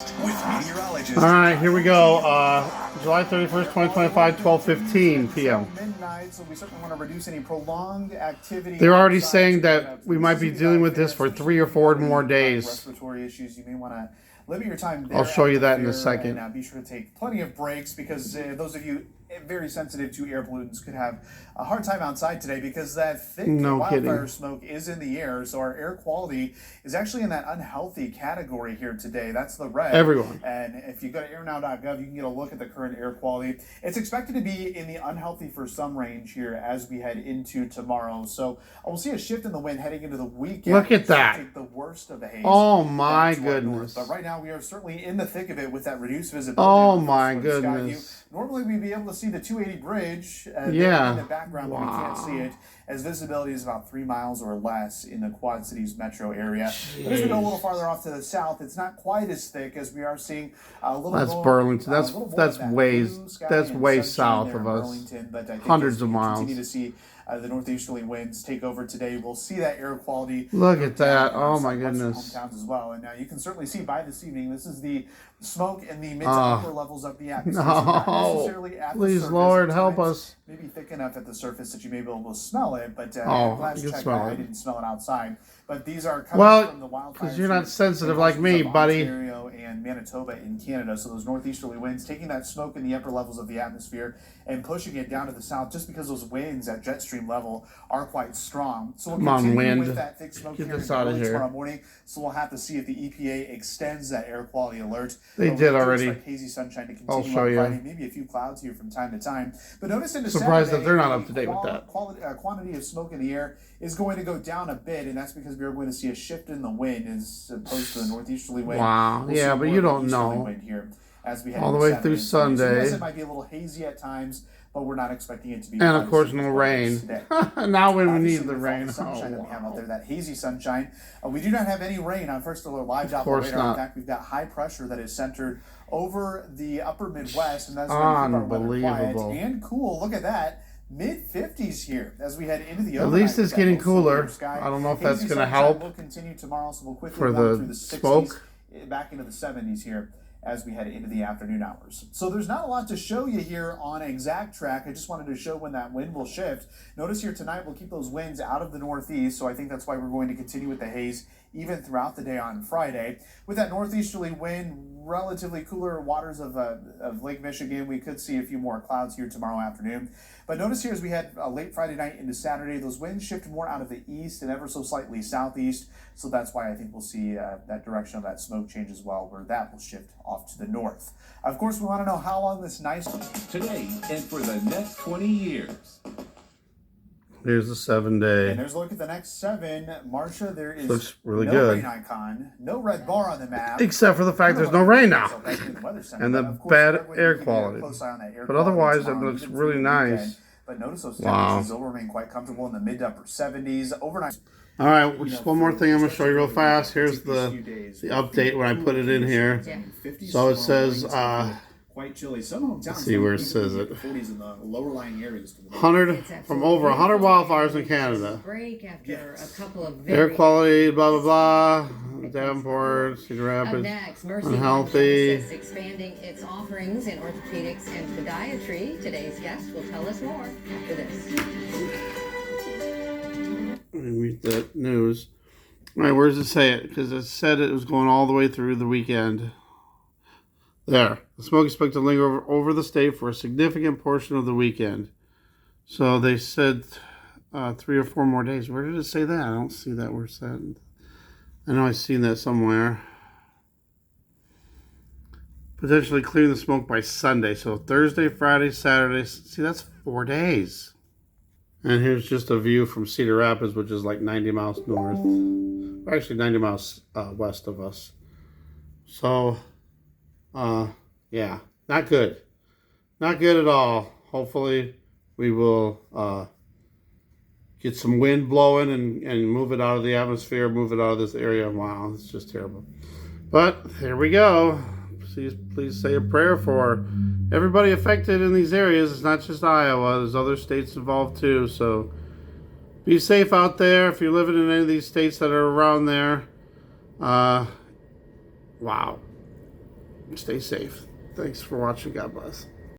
With meteorologist. All right, here we go. July 31st, 2025, 12:15 p.m. Midnight, so we certainly want to reduce any prolonged activity. They're already saying that we might be dealing with this for 3 or 4 more days. Respiratory issues. You may want to limit your time there. I'll show you that in a second. And be sure to take plenty of breaks because those of you very sensitive to air pollutants could have a hard time outside today because that thick wildfire smoke is in the air. So our air quality is actually in that unhealthy category here today. That's the red. Everyone. And if you go to airnow.gov, you can get a look at the current air quality. It's expected to be in the unhealthy for some range here as we head into tomorrow. So we'll see a shift in the wind heading into the weekend. Look at that. Take the worst of the haze. Oh my goodness. But right now we are certainly in the thick of it with that reduced visibility. Oh my goodness. Normally we'd be able to see the 280 bridge in the background, but we can't see it as visibility is about 3 miles or less in the Quad Cities metro area. Jeez. But as we go a little farther off to the south, it's not quite as thick as we are seeing a little That's more, Burlington. That's way south of us. But I think hundreds of miles. Continue to see the northeasterly winds take over today. We'll see that air quality. Look at that. Oh my goodness. Hometowns as well. And you can certainly see by this evening, this is the smoke in the mid to upper levels of the atmosphere. No. Please, Lord, help us. Maybe thick enough at the surface that you may be able to smell it, but last check, I didn't smell it outside. But these are coming from the wildfires. Because you're not sensitive like me, buddy. Ontario and Manitoba in Canada. So those northeasterly winds taking that smoke in the upper levels of the atmosphere and pushing it down to the south, just because those winds at jet stream level are quite strong. So we'll continue with that thick smoke here tomorrow morning. So we'll have to see if the EPA extends that air quality alert. They did already. Hazy sunshine to continue. I'll show you. Friday, maybe a few clouds here from time to time. But notice in December, surprised that they're not up to date with that. Quantity of smoke in the air is going to go down a bit, and that's because we're going to see a shift in the wind as opposed to the northeasterly wind. Wow. Yeah, but you don't know. Here as we head all the way through Sunday. So yes, it might be a little hazy at times, but we're not expecting it to be. And of course, no rain. Now when we need the rain. The sunshine that we have out there, that hazy sunshine. We do not have any rain on First Alert Live Doppler radar. In fact, we've got high pressure that is centered over the upper Midwest, and that's going to keep our weather quiet and cool. Look at that. Mid-50s here as we head into the overnight. At least it's getting cooler. I don't know if that's going to help. We'll continue tomorrow, so we'll quickly for through the 60s, smoke back into the 70s here as we head into the afternoon hours. So there's not a lot to show you here on Exact Track. I just wanted to show when that wind will shift. Notice here tonight we'll keep those winds out of the northeast, so I think that's why we're going to continue with the haze even throughout the day on Friday. With that northeasterly wind, relatively cooler waters of Lake Michigan, we could see a few more clouds here tomorrow afternoon. But notice here as we head late Friday night into Saturday, those winds shift more out of the east and ever so slightly southeast. So that's why I think we'll see that direction of that smoke change as well, where that will shift off to the north. Of course, we want to know how long this nice today and for the next 20 years. Here's the 7-day. And there's a look at the next 7. Marcia, there is looks really no good. Rain icon, no red bar on the map. Except for the fact there's no rain now. And the bad air quality. But otherwise, it looks really nice. But notice those temperatures will remain quite comfortable in the mid to upper 70s overnight. All right, just one more thing I'm going to show you real fast. Here's the update when I put it in here. So it says, quite chilly. Some let's see where it says it. 40s in the lower lying areas. 100 from over 100 wildfires in Canada. Break after a couple of air quality, blah blah blah. Davenport, Cedar Rapids, unhealthy. Expanding its offerings in orthopedics and podiatry. Today's guest will tell us more after this. Let me read the news. All right, where does it say it? Because it said it was going all the way through the weekend. There. The smoke is expected to linger over the state for a significant portion of the weekend. So they said 3 or 4 more days. Where did it say that? I don't see that where it's at. I know I've seen that somewhere. Potentially clearing the smoke by Sunday. So Thursday, Friday, Saturday. See, that's 4 days. And here's just a view from Cedar Rapids, which is like 90 miles north. Actually, 90 miles west of us. So... yeah, not good. Not good at all. Hopefully we will get some wind blowing and move it out of the atmosphere, move it out of this area. Wow, it's just terrible. But here we go. Please say a prayer for everybody affected in these areas. It's not just Iowa. There's other states involved too. So be safe out there if you're living in any of these states that are around there. Wow. stay safe. Thanks for watching. God bless.